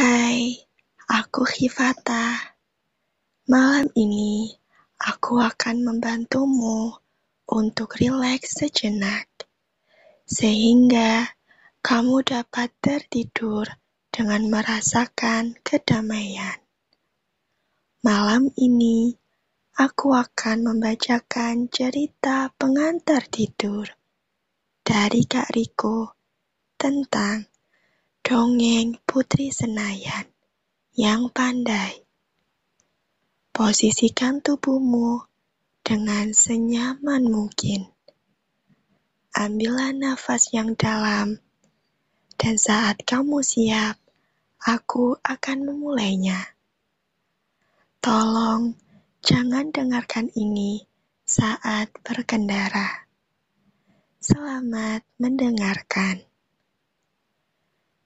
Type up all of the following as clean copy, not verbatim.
Hai, aku Hifata. Malam ini aku akan membantumu untuk rileks sejenak, sehingga kamu dapat tertidur dengan merasakan kedamaian. Malam ini aku akan membacakan cerita pengantar tidur dari Kak Riko tentang dongeng Putri Senayan yang pandai. Posisikan tubuhmu dengan senyaman mungkin. Ambillah nafas yang dalam, dan saat kamu siap, aku akan memulainya. Tolong jangan dengarkan ini saat berkendara. Selamat mendengarkan.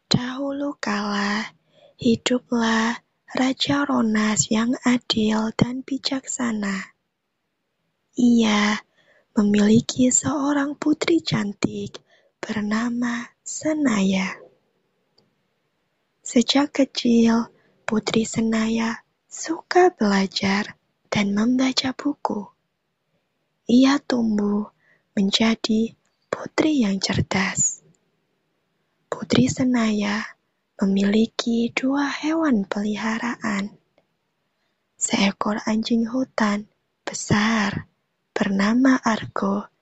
Dahulu kala, hiduplah Raja Ronas yang adil dan bijaksana. Ia memiliki seorang putri cantik bernama Senaya. Sejak kecil, Putri Senaya suka belajar dan membaca buku. Ia tumbuh menjadi putri yang cerdas. Putri Senaya memiliki 2 hewan peliharaan. Seekor anjing hutan besar bernama Argo,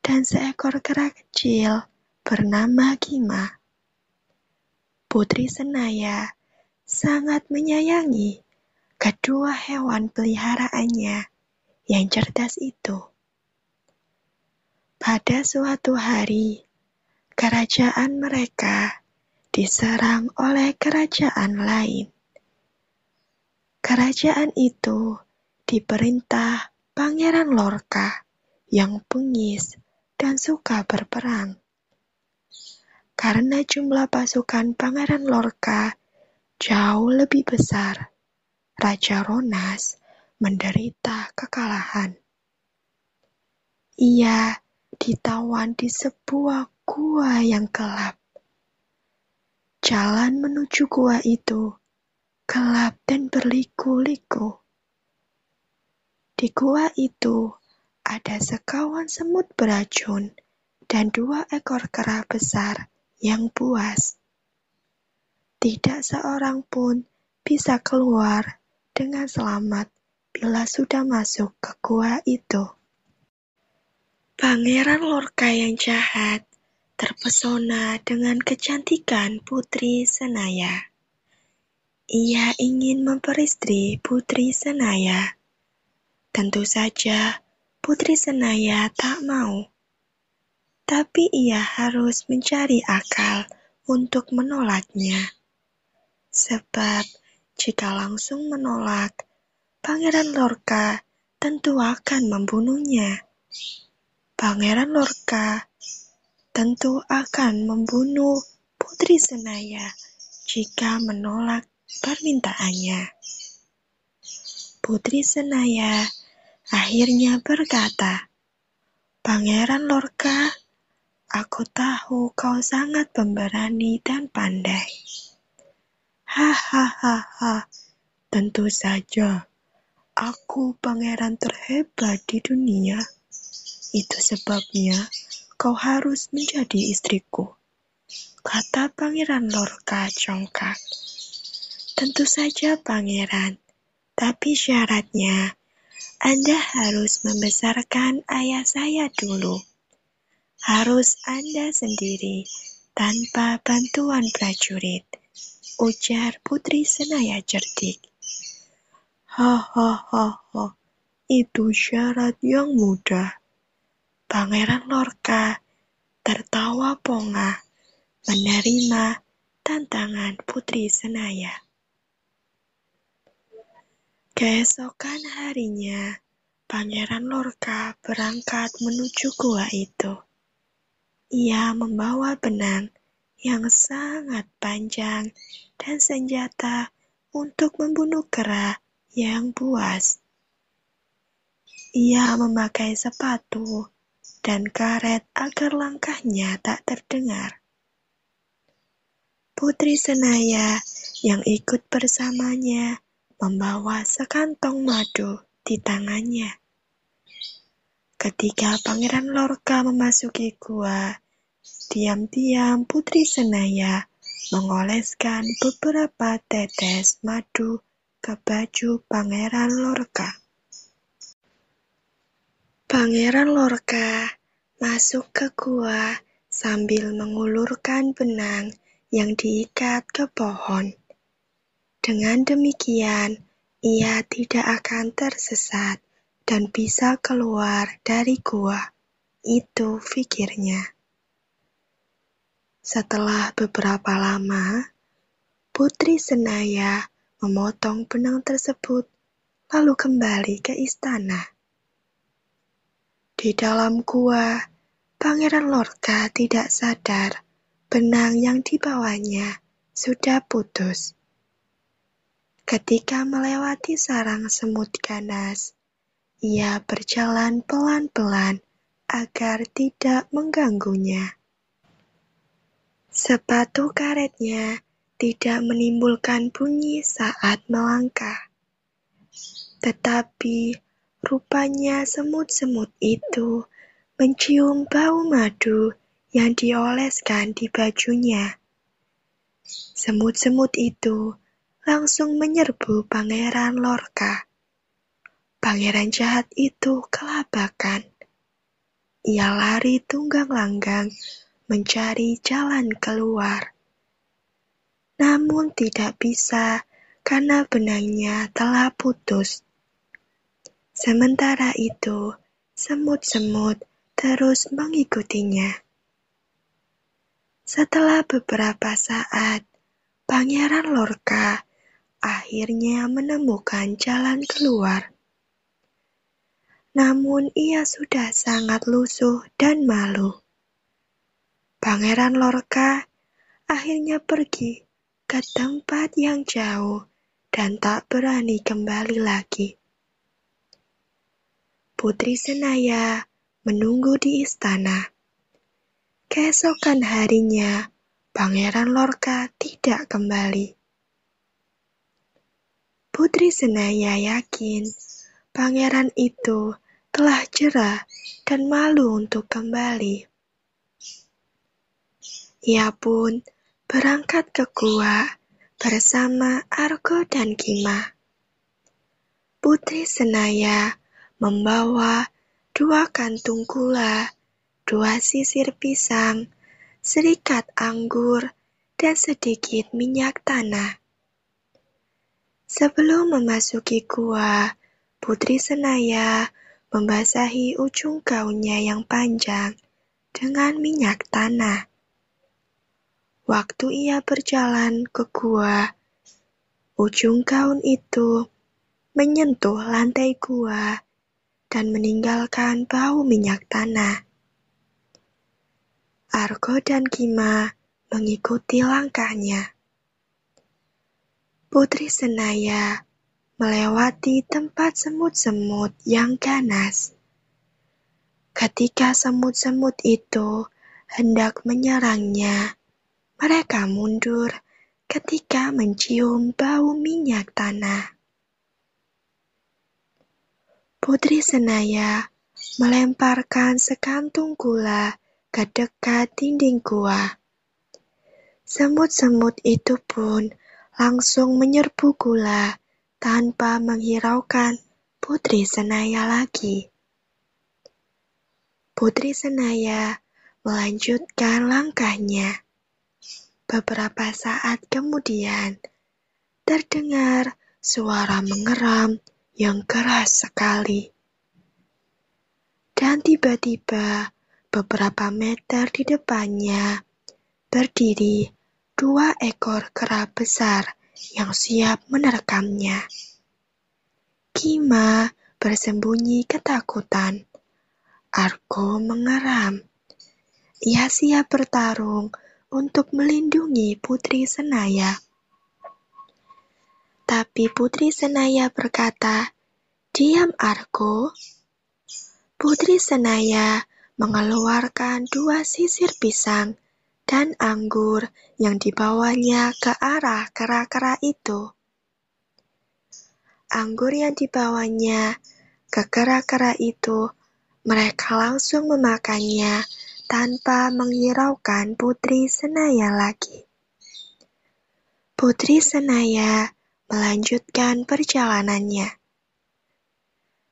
dan seekor kera kecil bernama Kima. Putri Senaya sangat menyayangi kedua hewan peliharaannya yang cerdas itu. Pada suatu hari, kerajaan mereka diserang oleh kerajaan lain. Kerajaan itu diperintah Pangeran Lorca yang bengis dan suka berperang. Karena jumlah pasukan Pangeran Lorca jauh lebih besar, Raja Ronas menderita kekalahan. Ia ditawan di sebuah gua yang gelap. Jalan menuju gua itu gelap dan berliku-liku. Di gua itu ada sekawan semut beracun dan 2 ekor kera besar yang buas. Tidak seorang pun bisa keluar dengan selamat bila sudah masuk ke gua itu. Pangeran Lorca yang jahat terpesona dengan kecantikan Putri Senaya. Ia ingin memperistri Putri Senaya. Tentu saja Putri Senaya tak mau. Tapi ia harus mencari akal untuk menolaknya. Sebab jika langsung menolak, Pangeran Lorca tentu akan membunuhnya. Pangeran Lorca tentu akan membunuh Putri Senaya jika menolak permintaannya. Putri Senaya akhirnya berkata, "Pangeran Lorca, aku tahu kau sangat pemberani dan pandai." Hahaha, tentu saja. Aku pangeran terhebat di dunia. Itu sebabnya kau harus menjadi istriku, kata Pangeran Lorca congkak. Tentu saja pangeran, tapi syaratnya Anda harus membesarkan ayah saya dulu. Harus Anda sendiri, tanpa bantuan prajurit, ujar Putri Senaya cerdik. Hahaha, itu syarat yang mudah. Pangeran Lorca tertawa pongah menerima tantangan Putri Senaya. Keesokan harinya, Pangeran Lorca berangkat menuju gua itu. Ia membawa benang yang sangat panjang dan senjata untuk membunuh kera yang buas. Ia memakai sepatu dan karet agar langkahnya tak terdengar. Putri Senaya yang ikut bersamanya membawa sekantong madu di tangannya. Ketika Pangeran Lorca memasuki gua, diam-diam Putri Senaya mengoleskan beberapa tetes madu ke baju Pangeran Lorca. Pangeran Lorca masuk ke gua sambil mengulurkan benang yang diikat ke pohon. Dengan demikian, ia tidak akan tersesat dan bisa keluar dari gua. Itu pikirnya. Setelah beberapa lama, Putri Senaya memotong benang tersebut lalu kembali ke istana. Di dalam gua, Pangeran Lorca tidak sadar benang yang dibawanya sudah putus. Ketika melewati sarang semut ganas, ia berjalan pelan-pelan agar tidak mengganggunya. Sepatu karetnya tidak menimbulkan bunyi saat melangkah. Tetapi rupanya semut-semut itu mencium bau madu yang dioleskan di bajunya. Semut-semut itu langsung menyerbu Pangeran Lorca. Pangeran jahat itu kelabakan. Ia lari tunggang-langgang mencari jalan keluar. Namun tidak bisa karena benangnya telah putus. Sementara itu, semut-semut terus mengikutinya. Setelah beberapa saat, Pangeran Lorca akhirnya menemukan jalan keluar. Namun ia sudah sangat lusuh dan malu. Pangeran Lorca akhirnya pergi ke tempat yang jauh dan tak berani kembali lagi. Putri Senaya menunggu di istana. Keesokan harinya, Pangeran Lorca tidak kembali. Putri Senaya yakin pangeran itu telah jera dan malu untuk kembali. Ia pun berangkat ke gua bersama Argo dan Kima. Putri Senaya membawa 2 kantung gula, 2 sisir pisang, serikat anggur, dan sedikit minyak tanah. Sebelum memasuki gua, Putri Senaya membasahi ujung gaunnya yang panjang dengan minyak tanah. Waktu ia berjalan ke gua, ujung gaun itu menyentuh lantai gua dan meninggalkan bau minyak tanah. Argo dan Kima mengikuti langkahnya. Putri Senaya melewati tempat semut-semut yang ganas. Ketika semut-semut itu hendak menyerangnya, mereka mundur ketika mencium bau minyak tanah. Putri Senaya melemparkan sekantung gula ke dekat dinding gua. Semut-semut itu pun langsung menyerbu gula tanpa menghiraukan Putri Senaya lagi. Putri Senaya melanjutkan langkahnya. Beberapa saat kemudian, terdengar suara mengeram yang keras sekali. Dan tiba-tiba, beberapa meter di depannya, berdiri 2 ekor kera besar yang siap menerkamnya. Kima bersembunyi ketakutan. Argo mengeram. Ia siap bertarung untuk melindungi Putri Senaya. Tapi Putri Senaya berkata, "Diam, Argo." Putri Senaya mengeluarkan 2 sisir pisang dan anggur yang dibawanya ke arah kera-kera itu. Anggur yang dibawanya ke kera-kera itu, mereka langsung memakannya tanpa menghiraukan Putri Senaya lagi. Putri Senaya melanjutkan perjalanannya.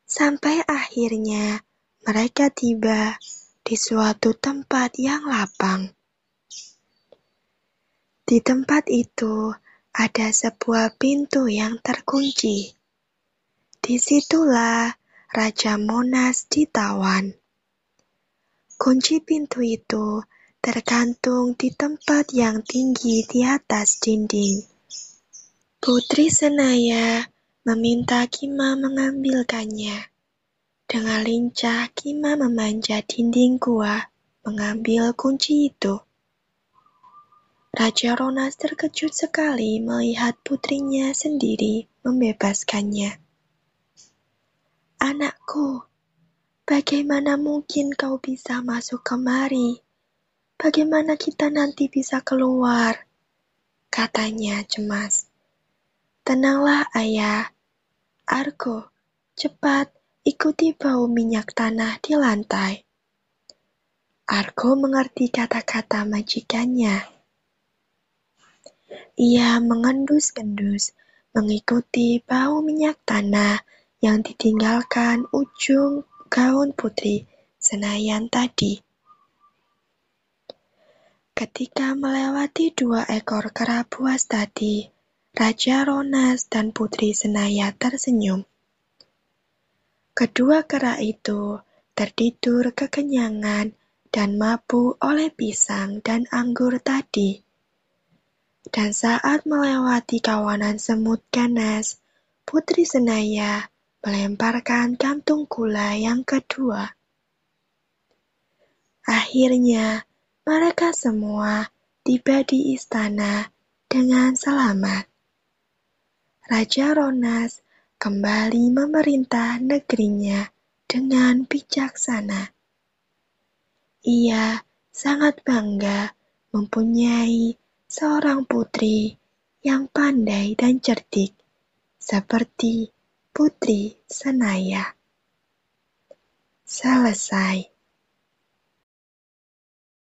Sampai akhirnya mereka tiba di suatu tempat yang lapang. Di tempat itu ada sebuah pintu yang terkunci. Disitulah Raja Monas ditawan. Kunci pintu itu tergantung di tempat yang tinggi di atas dinding. Putri Senaya meminta Kima mengambilkannya. Dengan lincah Kima memanjat dinding gua mengambil kunci itu. Raja Ronas terkejut sekali melihat putrinya sendiri membebaskannya. "Anakku, bagaimana mungkin kau bisa masuk kemari? Bagaimana kita nanti bisa keluar?" katanya cemas. "Tenanglah ayah. Argo, cepat ikuti bau minyak tanah di lantai." Argo mengerti kata-kata majikannya. Ia mengendus-endus mengikuti bau minyak tanah yang ditinggalkan ujung gaun Putri Senayan tadi. Ketika melewati 2 ekor kera buas tadi, Raja Ronas dan Putri Senaya tersenyum. Kedua kera itu tertidur kekenyangan dan mabuk oleh pisang dan anggur tadi. Dan saat melewati kawanan semut ganas, Putri Senaya melemparkan kantung gula yang kedua. Akhirnya, mereka semua tiba di istana dengan selamat. Raja Ronas kembali memerintah negerinya dengan bijaksana. Ia sangat bangga mempunyai seorang putri yang pandai dan cerdik seperti Putri Senaya. Selesai.